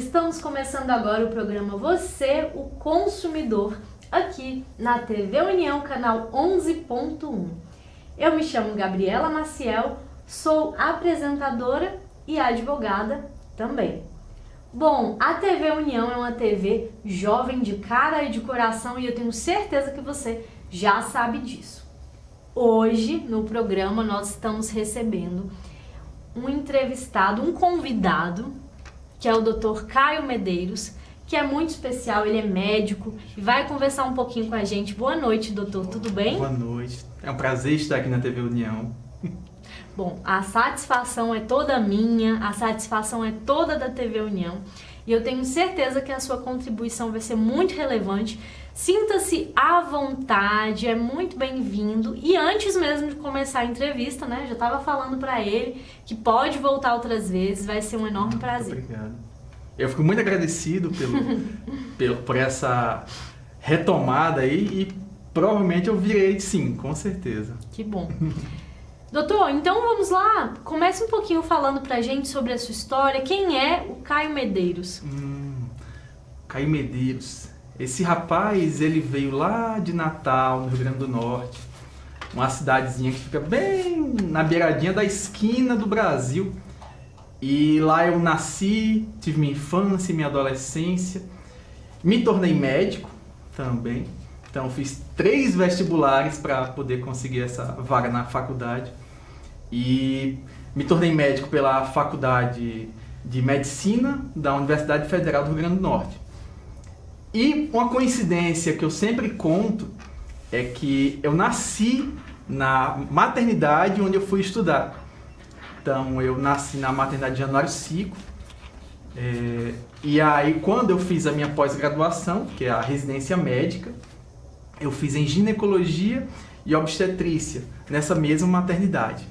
Estamos começando agora o programa Você, o Consumidor, aqui na TV União, canal 11.1. Eu me chamo Gabriela Maciel, sou apresentadora e advogada também. Bom, a TV União é uma TV jovem de cara e de coração e eu tenho certeza que você já sabe disso. Hoje, no programa, nós estamos recebendo um entrevistado, um convidado, que é o Dr. Caio Medeiros, que é muito especial, ele é médico e vai conversar um pouquinho com a gente. Boa noite, doutor, tudo bem? Boa noite, é um prazer estar aqui na TV União. Bom, a satisfação é toda minha, a satisfação é toda da TV União e eu tenho certeza que a sua contribuição vai ser muito relevante. Sinta-se à vontade, é muito bem-vindo. E antes mesmo de começar a entrevista, né, já estava falando para ele que pode voltar outras vezes, vai ser um enorme prazer. Obrigado. Eu fico muito agradecido por essa retomada aí e provavelmente eu virei sim, com certeza. Que bom. Doutor, então vamos lá, comece um pouquinho falando pra gente sobre a sua história. Quem é o Caio Medeiros? Caio Medeiros. Esse rapaz, ele veio lá de Natal, no Rio Grande do Norte, uma cidadezinha que fica bem na beiradinha da esquina do Brasil. E lá eu nasci, tive minha infância, minha adolescência, me tornei médico também. Então fiz 3 vestibulares para poder conseguir essa vaga na faculdade. E me tornei médico pela Faculdade de Medicina da Universidade Federal do Rio Grande do Norte. E uma coincidência que eu sempre conto é que eu nasci na maternidade onde eu fui estudar. Então eu nasci na maternidade Januário Sico. E aí quando eu fiz a minha pós-graduação, que é a residência médica, eu fiz em ginecologia e obstetrícia nessa mesma maternidade.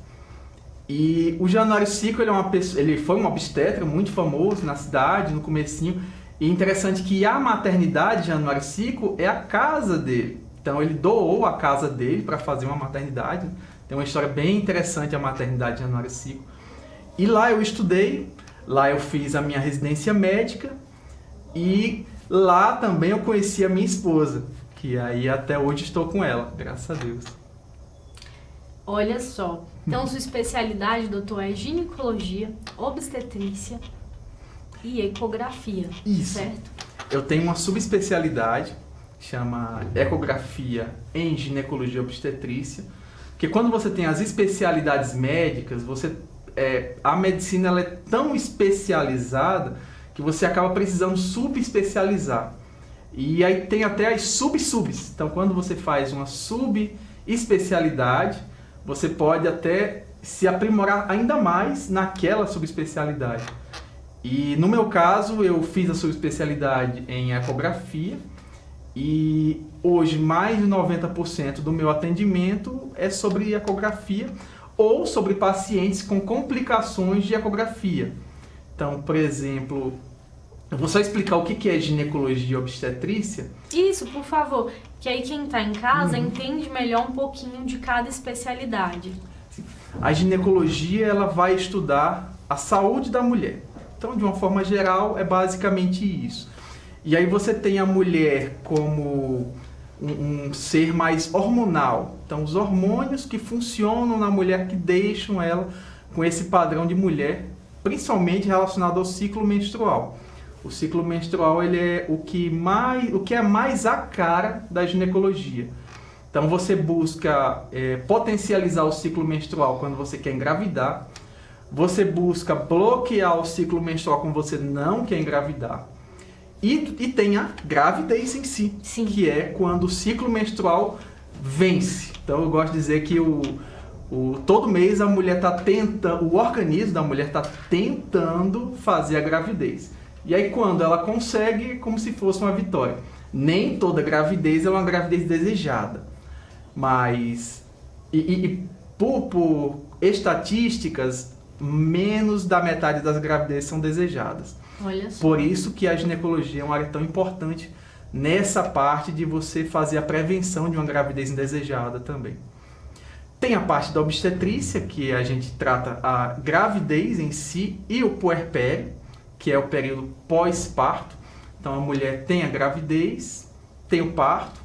E o Januário Sico, ele foi um obstetra muito famoso na cidade, no comecinho. E interessante que a maternidade Januário Sico é a casa dele. Então ele doou a casa dele para fazer uma maternidade. Tem uma história bem interessante a maternidade Januário Sico. E lá eu estudei, lá eu fiz a minha residência médica e lá também eu conheci a minha esposa, que aí até hoje estou com ela, graças a Deus. Olha só, então sua especialidade, doutor, é ginecologia, obstetrícia e ecografia, Isso. Certo? Eu tenho uma subespecialidade, chama ecografia em ginecologia e obstetrícia, porque quando você tem as especialidades médicas, a medicina ela é tão especializada que você acaba precisando subespecializar. E aí tem até as subs. Então quando você faz uma subespecialidade, você pode até se aprimorar ainda mais naquela subespecialidade. E no meu caso, eu fiz a subespecialidade em ecografia e hoje mais de 90% do meu atendimento é sobre ecografia ou sobre pacientes com complicações de ecografia. Então, por exemplo, eu vou só explicar o que é ginecologia e obstetrícia. Isso, por favor, que aí quem está em casa entende melhor um pouquinho de cada especialidade. A ginecologia ela vai estudar a saúde da mulher. Então, de uma forma geral, é basicamente isso. E aí você tem a mulher como um ser mais hormonal. Então, os hormônios que funcionam na mulher que deixam ela com esse padrão de mulher, principalmente relacionado ao ciclo menstrual. O ciclo menstrual ele é o que é mais a cara da ginecologia. Então, você busca potencializar o ciclo menstrual quando você quer engravidar. Você busca bloquear o ciclo menstrual quando você não quer engravidar. E tem a gravidez em si, Sim. Que é quando o ciclo menstrual vence. Então eu gosto de dizer que todo mês a mulher está tentando, o organismo da mulher está tentando fazer a gravidez. E aí quando ela consegue, é como se fosse uma vitória. Nem toda gravidez é uma gravidez desejada. Mas, por estatísticas, menos da metade das gravidezes são desejadas. Olha só. Por isso que a ginecologia é uma área tão importante nessa parte de você fazer a prevenção de uma gravidez indesejada também. Tem a parte da obstetrícia, que a gente trata a gravidez em si e o puerpério, que é o período pós-parto. Então a mulher tem a gravidez, tem o parto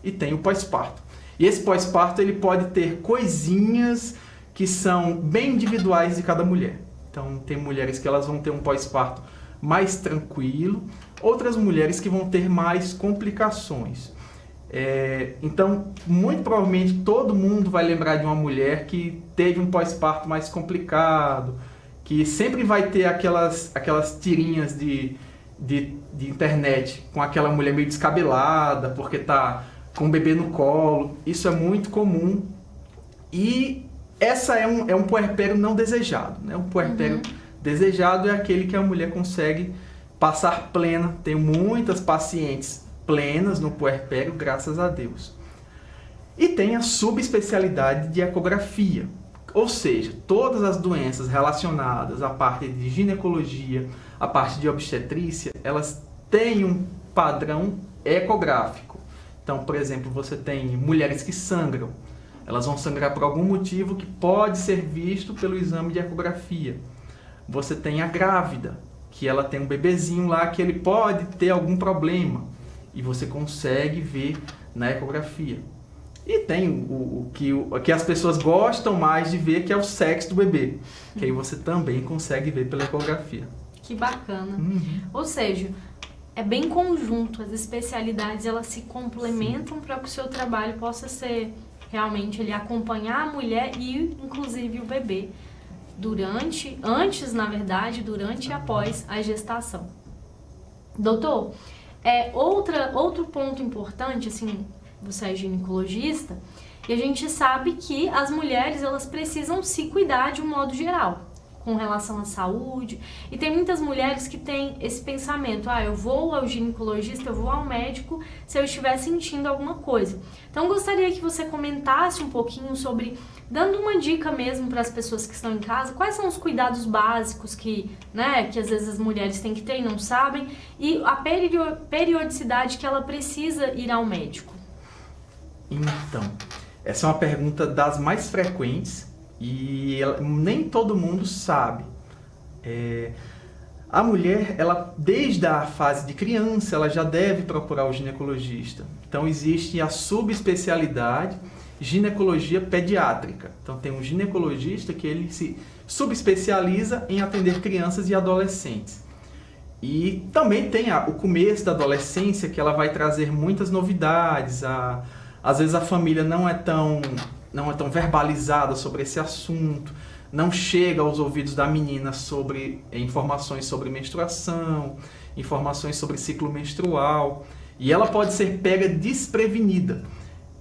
e tem o pós-parto. E esse pós-parto ele pode ter coisinhas que são bem individuais de cada mulher. Então tem mulheres que elas vão ter um pós-parto mais tranquilo, outras mulheres que vão ter mais complicações. Então, muito provavelmente todo mundo vai lembrar de uma mulher que teve um pós-parto mais complicado, que sempre vai ter aquelas tirinhas de internet com aquela mulher meio descabelada porque tá com o bebê no colo. Isso é muito comum. E essa é um puerpério não desejado, né? Um puerpério desejado é aquele que a mulher consegue passar plena. Tenho muitas pacientes plenas no puerpério, graças a Deus. E tem a subespecialidade de ecografia, ou seja, todas as doenças relacionadas à parte de ginecologia, à parte de obstetrícia, elas têm um padrão ecográfico. Então, por exemplo, você tem mulheres que sangram, elas vão sangrar por algum motivo que pode ser visto pelo exame de ecografia. Você tem a grávida, que ela tem um bebezinho lá que ele pode ter algum problema, e você consegue ver na ecografia. E tem o que as pessoas gostam mais de ver, que é o sexo do bebê, que aí você também consegue ver pela ecografia. Que bacana. Ou seja, é bem conjunto, as especialidades elas se complementam para que o seu trabalho possa ser realmente ele acompanhar a mulher e inclusive o bebê antes e após a gestação. Doutor, outro ponto importante, assim, você é ginecologista, e a gente sabe que as mulheres, elas precisam se cuidar de um modo geral, com relação à saúde, e tem muitas mulheres que têm esse pensamento, eu vou ao ginecologista, eu vou ao médico se eu estiver sentindo alguma coisa. Então, gostaria que você comentasse um pouquinho sobre, dando uma dica mesmo para as pessoas que estão em casa, quais são os cuidados básicos que às vezes as mulheres têm que ter e não sabem, e a periodicidade que ela precisa ir ao médico. Então, essa é uma pergunta das mais frequentes e nem todo mundo sabe. A mulher, ela, desde a fase de criança, ela já deve procurar o ginecologista. Então, existe a subespecialidade ginecologia pediátrica. Então, tem um ginecologista que ele se subespecializa em atender crianças e adolescentes. E também tem o começo da adolescência, que ela vai trazer muitas novidades. Às vezes a família não é tão verbalizada sobre esse assunto, não chega aos ouvidos da menina sobre informações sobre menstruação, informações sobre ciclo menstrual, e ela pode ser pega desprevenida.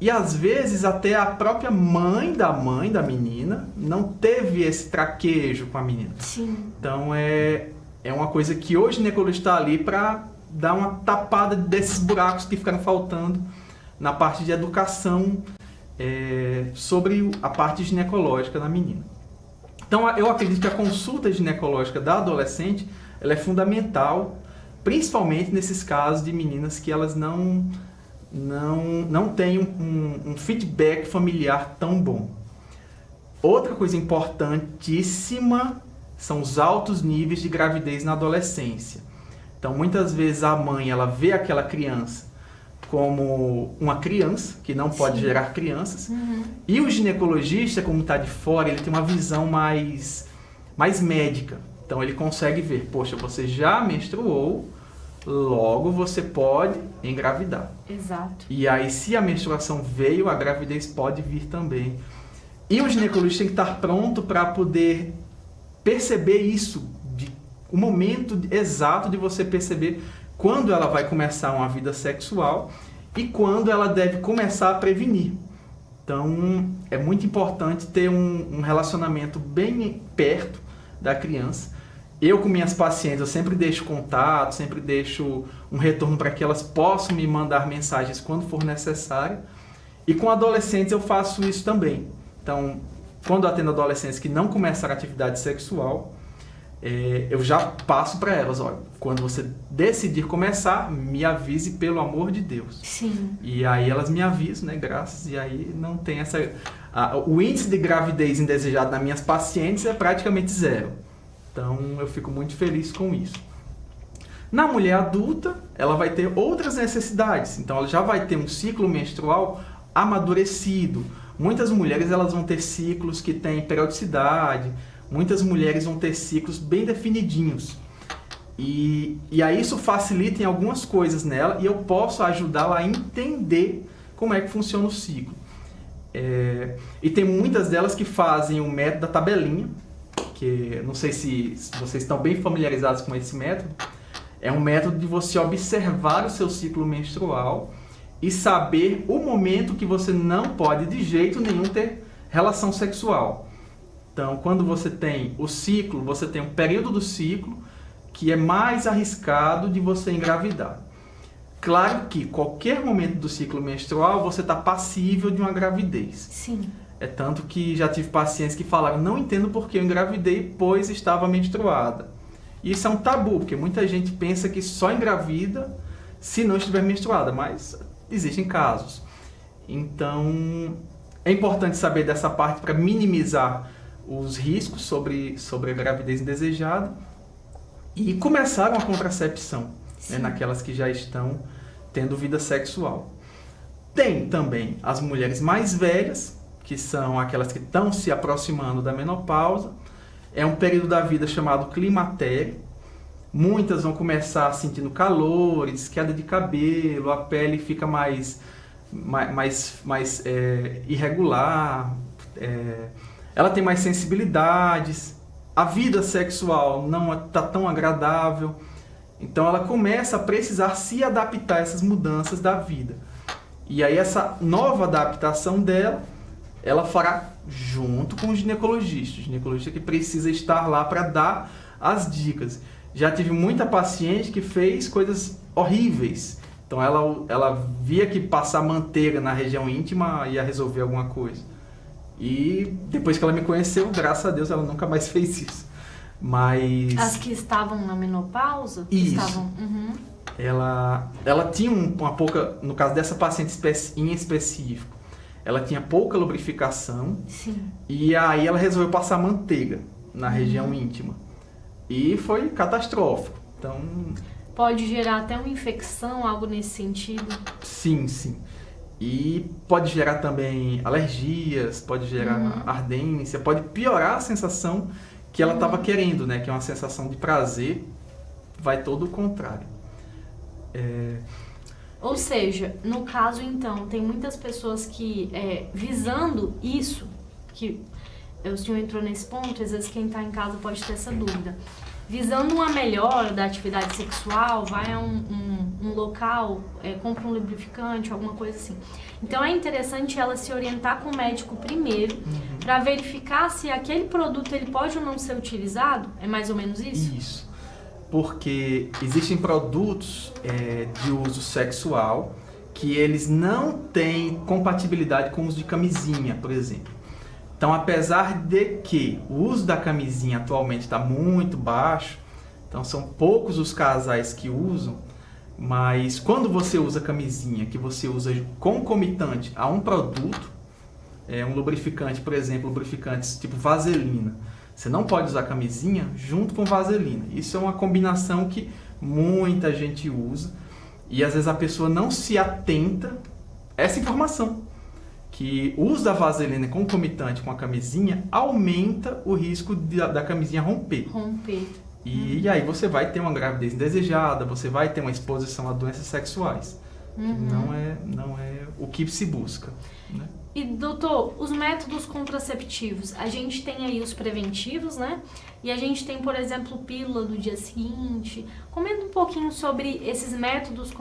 E às vezes até a própria mãe da menina não teve esse traquejo com a menina. Sim. Então é uma coisa que hoje o ginecologista está ali para dar uma tapada desses buracos que ficaram faltando na parte de educação sobre a parte ginecológica da menina. Então eu acredito que a consulta ginecológica da adolescente ela é fundamental, principalmente nesses casos de meninas que elas não têm um feedback familiar tão bom. Outra coisa importantíssima são os altos níveis de gravidez na adolescência. Então muitas vezes a mãe ela vê aquela criança como uma criança, que não pode gerar crianças. E o ginecologista, como está de fora, ele tem uma visão mais médica. Então ele consegue ver, poxa, você já menstruou, logo você pode engravidar. Exato. E aí, se a menstruação veio, a gravidez pode vir também. E o ginecologista tem que estar pronto para poder perceber isso, o momento exato de você perceber quando ela vai começar uma vida sexual e quando ela deve começar a prevenir. Então, é muito importante ter um relacionamento bem perto da criança. Eu, com minhas pacientes, eu sempre deixo contato, sempre deixo um retorno para que elas possam me mandar mensagens quando for necessário. E com adolescentes eu faço isso também. Então, quando eu atendo adolescentes que não começaram a atividade sexual, eu já passo para elas, olha, quando você decidir começar, me avise pelo amor de Deus. Sim. E aí elas me avisam, né, graças, e aí não tem o índice de gravidez indesejada nas minhas pacientes é praticamente zero. Então eu fico muito feliz com isso. Na mulher adulta, ela vai ter outras necessidades. Então, ela já vai ter um ciclo menstrual amadurecido. Muitas mulheres elas vão ter ciclos que têm periodicidade. Muitas mulheres vão ter ciclos bem definidinhos. E aí isso facilita em algumas coisas nela e eu posso ajudá-la a entender como é que funciona o ciclo. E tem muitas delas que fazem o método da tabelinha, que não sei se vocês estão bem familiarizados com esse método. É um método de você observar o seu ciclo menstrual e saber o momento que você não pode de jeito nenhum ter relação sexual. Então, quando você tem o ciclo, você tem um período do ciclo que é mais arriscado de você engravidar. Claro que qualquer momento do ciclo menstrual você está passível de uma gravidez. Sim. É tanto que já tive pacientes que falaram, não entendo porque eu engravidei, pois estava menstruada. E isso é um tabu, porque muita gente pensa que só engravida se não estiver menstruada, mas existem casos. Então, é importante saber dessa parte para minimizar os riscos sobre a gravidez indesejada e começar uma contracepção, né, naquelas que já estão tendo vida sexual. Tem também as mulheres mais velhas, que são aquelas que estão se aproximando da menopausa. É um período da vida chamado climatério. Muitas vão começar sentindo calores, queda de cabelo, a pele fica mais irregular, ela tem mais sensibilidades, a vida sexual não está tão agradável. Então ela começa a precisar se adaptar a essas mudanças da vida. E aí essa nova adaptação dela, ela fará junto com o ginecologista que precisa estar lá para dar as dicas. Já tive muita paciente que fez coisas horríveis. Então ela via que passar manteiga na região íntima ia resolver alguma coisa. E depois que ela me conheceu, graças a Deus, ela nunca mais fez isso. Mas... As que estavam na menopausa? Isso. Estavam... Uhum. Ela tinha uma pouca... No caso dessa paciente em específico, ela tinha pouca lubrificação. Sim. E aí ela resolveu passar manteiga na região íntima. E foi catastrófico. Então... Pode gerar até uma infecção, algo nesse sentido? Sim, sim. E pode gerar também alergias, pode gerar ardência, pode piorar a sensação que ela estava querendo, né? Que é uma sensação de prazer, vai todo o contrário. Ou seja, no caso então, tem muitas pessoas que, visando isso, que o senhor entrou nesse ponto, às vezes quem está em casa pode ter essa dúvida. Visando uma melhora da atividade sexual, vai a um local, compra um lubrificante, alguma coisa assim. Então é interessante ela se orientar com o médico primeiro, para verificar se aquele produto ele pode ou não ser utilizado. É mais ou menos isso? Isso. Porque existem produtos de uso sexual que eles não têm compatibilidade com o uso de camisinha, por exemplo. Então, apesar de que o uso da camisinha atualmente está muito baixo, então são poucos os casais que usam, mas quando você usa camisinha, que você usa concomitante a um produto, um lubrificante, por exemplo, lubrificantes tipo vaselina, você não pode usar camisinha junto com vaselina. Isso é uma combinação que muita gente usa e às vezes a pessoa não se atenta a essa informação. Que o uso da vaselina concomitante com a camisinha aumenta o risco da camisinha romper. E aí você vai ter uma gravidez indesejada, você vai ter uma exposição a doenças sexuais. Que não é o que se busca, né? E doutor, os métodos contraceptivos, a gente tem aí os preventivos, né? E a gente tem, por exemplo, pílula do dia seguinte. Comenta um pouquinho sobre esses métodos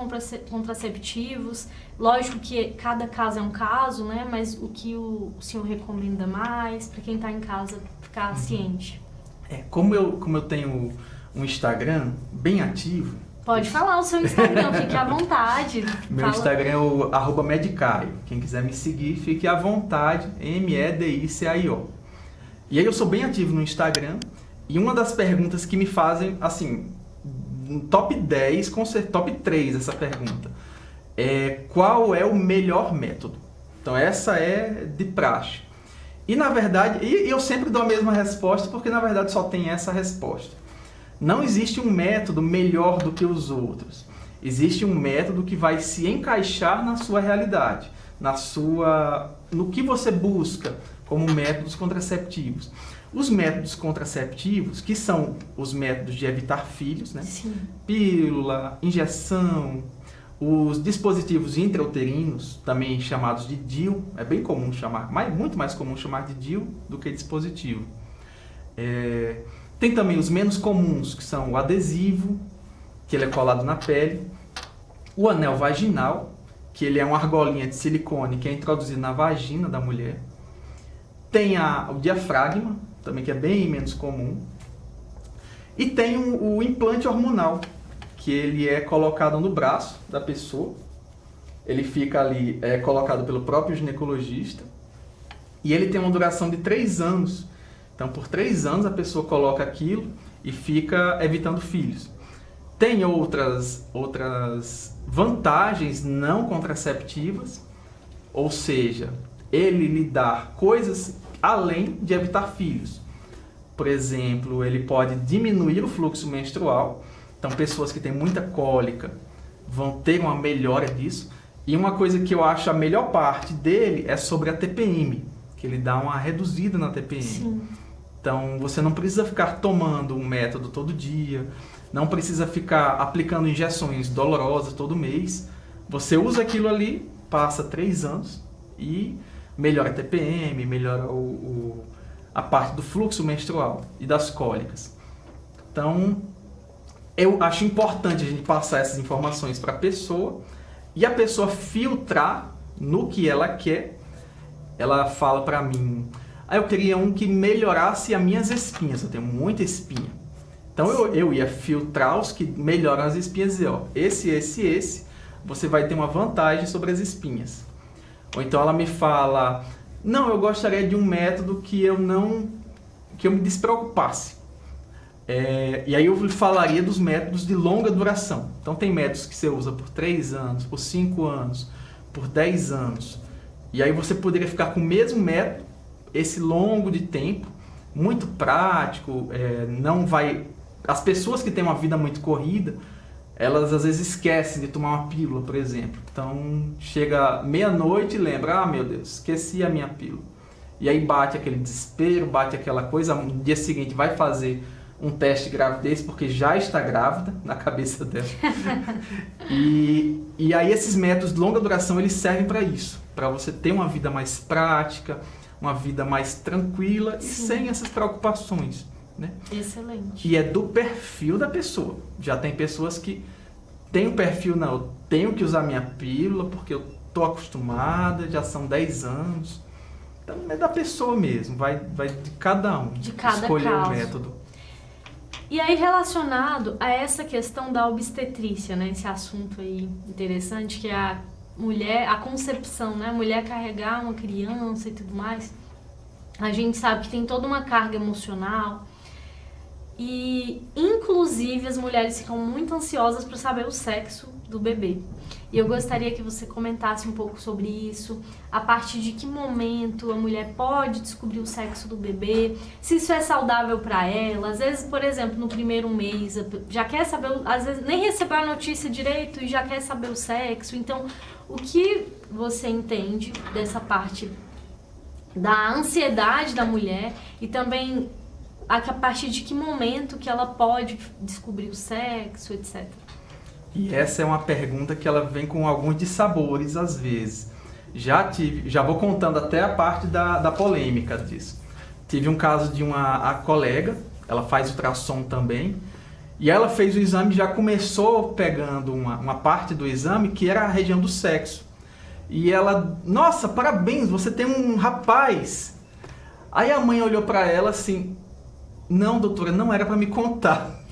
contraceptivos. Lógico que cada caso é um caso, né? Mas o que o senhor recomenda mais para quem está em casa ficar ciente? Como eu tenho um Instagram bem ativo... Pode falar o seu Instagram, fique à vontade. Meu Instagram é o @medicaio. Quem quiser me seguir, fique à vontade, MEDICAIO. E aí eu sou bem ativo no Instagram, e uma das perguntas que me fazem, assim, top 10, top 3 essa pergunta, é qual é o melhor método? Então essa é de praxe. E na verdade, eu sempre dou a mesma resposta, porque na verdade só tem essa resposta. Não existe um método melhor do que os outros. Existe um método que vai se encaixar na sua realidade, no que você busca como métodos contraceptivos. Os métodos contraceptivos, que são os métodos de evitar filhos, né? Sim. Pílula, injeção, os dispositivos intrauterinos, também chamados de DIU, é bem comum chamar, muito mais comum chamar de DIU do que dispositivo. Tem também os menos comuns, que são o adesivo, que ele é colado na pele, o anel vaginal, que ele é uma argolinha de silicone que é introduzido na vagina da mulher. Tem o diafragma, também que é bem menos comum. E tem o implante hormonal, que ele é colocado no braço da pessoa. Ele fica ali, colocado pelo próprio ginecologista. E ele tem uma duração de 3 anos. Então, por 3 anos, a pessoa coloca aquilo e fica evitando filhos. Tem outras vantagens não contraceptivas, ou seja, ele lhe dá coisas além de evitar filhos. Por exemplo, ele pode diminuir o fluxo menstrual. Então, pessoas que têm muita cólica vão ter uma melhora disso. E uma coisa que eu acho a melhor parte dele é sobre a TPM, que ele dá uma reduzida na TPM. Sim. Então, você não precisa ficar tomando um método todo dia, não precisa ficar aplicando injeções dolorosas todo mês. Você usa aquilo ali, passa 3 anos e melhora a TPM, melhora a parte do fluxo menstrual e das cólicas. Então, eu acho importante a gente passar essas informações para a pessoa e a pessoa filtrar no que ela quer. Ela fala para mim, eu queria um que melhorasse as minhas espinhas, eu tenho muita espinha. Então eu ia filtrar os que melhoram as espinhas e dizer, esse, você vai ter uma vantagem sobre as espinhas. Ou então ela me fala, não, eu gostaria de um método que eu me despreocupasse. E aí eu falaria dos métodos de longa duração. Então tem métodos que você usa por 3 anos, por 5 anos, por 10 anos. E aí você poderia ficar com o mesmo método, esse longo de tempo, muito prático, não vai... As pessoas que têm uma vida muito corrida, elas às vezes esquecem de tomar uma pílula, por exemplo. Então chega meia-noite e lembra, meu Deus, esqueci a minha pílula. E aí bate aquele desespero, bate aquela coisa, no dia seguinte vai fazer um teste de gravidez porque já está grávida na cabeça dela. E aí esses métodos de longa duração, eles servem para isso, para você ter uma vida mais prática, uma vida mais tranquila e sem essas preocupações, né? Excelente. E é do perfil da pessoa. Já tem pessoas que têm o perfil, não, eu tenho que usar minha pílula porque eu estou acostumada, já são 10 anos. Então é da pessoa mesmo, vai de cada um, de cada escolher caso. o método. E aí, relacionado a essa questão da obstetrícia, né? Esse assunto aí interessante, que é a mulher, a concepção, né? A mulher carregar uma criança e tudo mais. A gente sabe que tem toda uma carga emocional. E, inclusive, as mulheres ficam muito ansiosas para saber o sexo do bebê. E eu gostaria que você comentasse um pouco sobre isso, a partir de que momento a mulher pode descobrir o sexo do bebê, se isso é saudável para ela. Às vezes, por exemplo, no primeiro mês, já quer saber, às vezes nem recebeu a notícia direito e já quer saber o sexo. Então, o que você entende dessa parte da ansiedade da mulher e também a partir de que momento que ela pode descobrir o sexo, etc. E essa é uma pergunta que ela vem com alguns dissabores às vezes. Já vou contando até a parte da polêmica disso. Tive um caso de a colega, ela faz ultrassom também, e ela fez o exame e já começou pegando uma parte do exame que era a região do sexo. E ela, nossa, parabéns, você tem um rapaz. Aí a mãe olhou para ela assim, não, doutora, não era para me contar.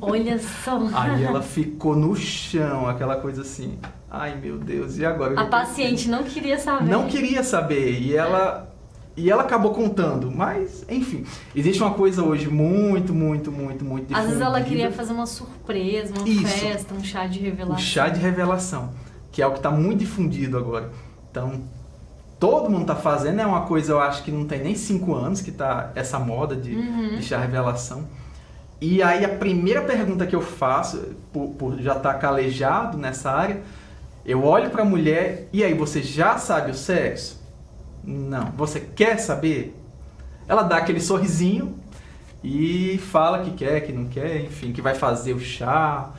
Olha só. Aí ela ficou no chão, aquela coisa assim, ai meu Deus, e agora? A paciente não queria saber. Não queria saber, e ela acabou contando, mas enfim, existe uma coisa hoje muito difundida. Às vezes ela queria fazer uma surpresa, uma festa, um chá de revelação. O chá de revelação, que é o que está muito difundido agora. Então, todo mundo está fazendo, é uma coisa, eu acho que não tem nem 5 anos que está essa moda de chá revelação. E aí a primeira pergunta que eu faço, por já estar calejado nessa área, eu olho para a mulher, e aí, você já sabe o sexo? Não. Você quer saber? Ela dá aquele sorrisinho e fala que quer, que não quer, enfim, que vai fazer o chá,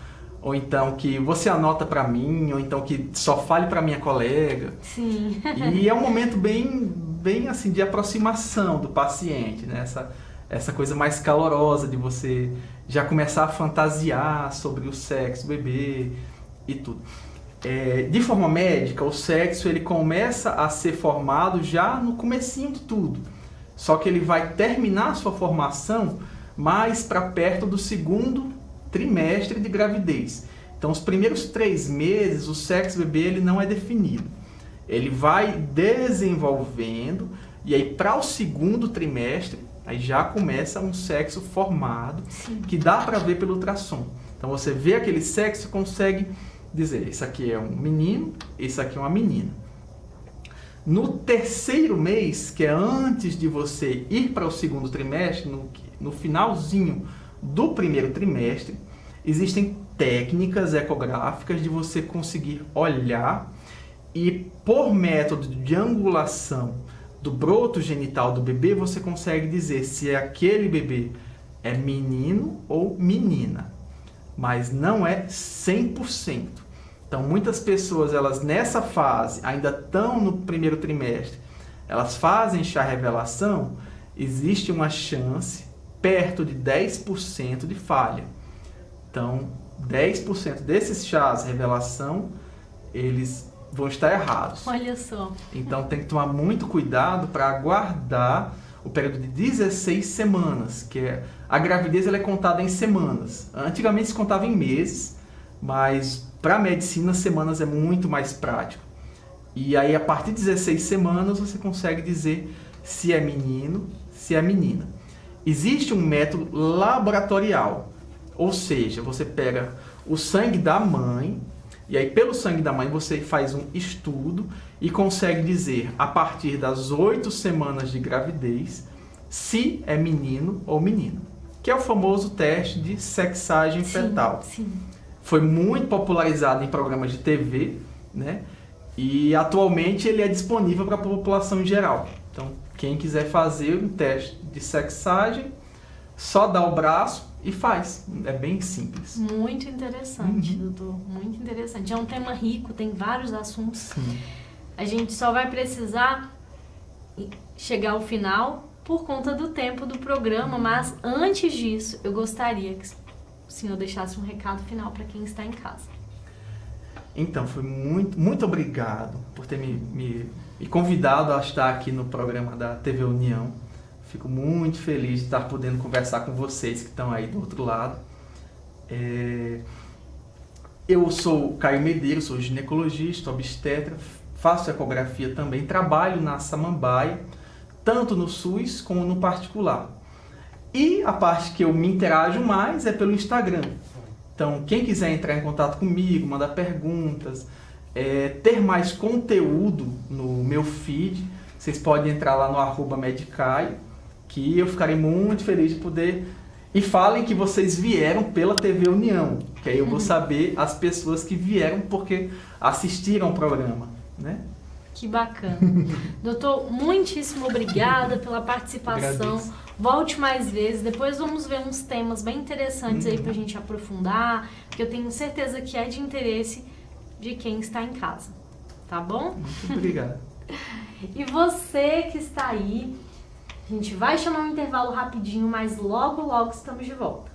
ou então que você anota para mim, ou então que só fale para minha colega. Sim. E é um momento bem assim, de aproximação do paciente, né? Essa coisa mais calorosa de você já começar a fantasiar sobre o sexo, bebê e tudo. De forma médica, o sexo ele começa a ser formado já no comecinho de tudo. Só que ele vai terminar a sua formação mais para perto do segundo trimestre de gravidez. Então, os primeiros 3 meses, o sexo bebê ele não é definido. Ele vai desenvolvendo e aí para o segundo trimestre, aí já começa um sexo formado. Sim. Que dá para ver pelo ultrassom. Então, você vê aquele sexo e consegue dizer, isso aqui é um menino, isso aqui é uma menina. No 3º mês, que é antes de você ir para o segundo trimestre, no finalzinho do 1º trimestre, existem técnicas ecográficas de você conseguir olhar e, por método de angulação do broto genital do bebê, você consegue dizer se aquele bebê é menino ou menina, mas não é 100%. Então, muitas pessoas, elas nessa fase, ainda estão no 1º trimestre, elas fazem chá revelação, existe uma chance perto de 10% de falha. Então, 10% desses chás revelação, eles vão estar errados. Olha só. Então, tem que tomar muito cuidado para aguardar o período de 16 semanas, que a gravidez ela é contada em semanas. Antigamente se contava em meses, mas para a medicina, semanas é muito mais prático. E aí, a partir de 16 semanas, você consegue dizer se é menino, se é menina. Existe um método laboratorial, ou seja, você pega o sangue da mãe, e aí pelo sangue da mãe você faz um estudo e consegue dizer, a partir das 8 semanas de gravidez, se é menino ou menina. Que é o famoso teste de sexagem fetal. Sim. Foi muito popularizado em programas de TV, né? E atualmente ele é disponível para a população em geral. Então, quem quiser fazer um teste de sexagem, só dá o braço e faz. É bem simples. Muito interessante, doutor. Muito interessante. É um tema rico, tem vários assuntos. Sim. A gente só vai precisar chegar ao final por conta do tempo do programa, mas antes disso, eu gostaria que o senhor deixasse um recado final para quem está em casa. Então, foi muito obrigado por ter me convidado a estar aqui no programa da TV União. Fico muito feliz de estar podendo conversar com vocês que estão aí do outro lado. Eu sou Caio Medeiros, sou ginecologista, obstetra, faço ecografia também, trabalho na Samambaia, tanto no SUS como no particular. E a parte que eu me interajo mais é pelo Instagram. Então, quem quiser entrar em contato comigo, mandar perguntas, ter mais conteúdo no meu feed, vocês podem entrar lá no @medicaio, que eu ficarei muito feliz de poder... E falem que vocês vieram pela TV União, que aí eu vou saber as pessoas que vieram porque assistiram ao programa, né? Que bacana. Doutor, muitíssimo obrigada pela participação. Agradeço. Volte mais vezes. Depois vamos ver uns temas bem interessantes aí pra gente aprofundar, porque eu tenho certeza que é de interesse de quem está em casa. Tá bom? Muito obrigado. E você que está aí, a gente vai chamar um intervalo rapidinho, mas logo estamos de volta.